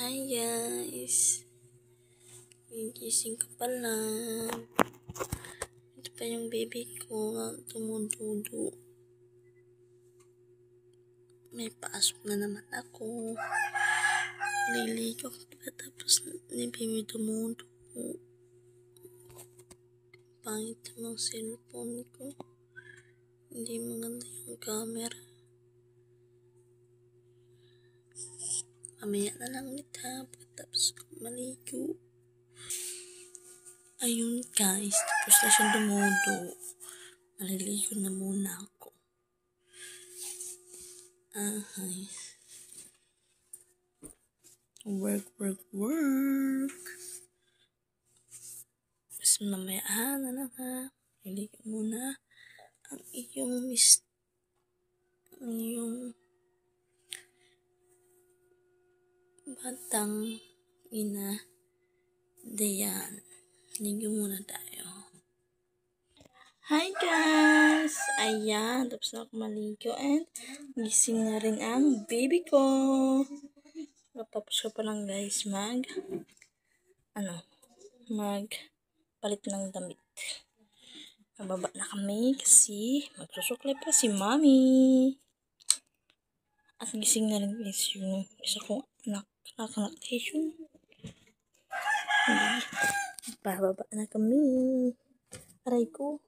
Hi guys, gigising ko pa lang. Ito pa yung baby ko na tumududo. May pasok na naman ako. Naliligo ko pa tapos ni baby tumududo. Pangit ng cellphone ko. Hindi maganda yung camera. Mamaya na lang kita pagkatapos maligo. Ayun guys, tapos na siyang dumudo. Naliligo na muna ako. Ay. Work. Tapos mamaya na lang ha. Naliligo muna ang iyong batang ina. Dayan. Ligo muna tayo. Hi guys! Ayan, tapos na ako maligo and gising na rin ang baby ko. Tapos ko pa lang guys palit ng damit. Nababa na kami kasi magsusuklay pa si mommy. At gising na rin guys yung isa kong anak-anak Bababa na kami. Aray ko.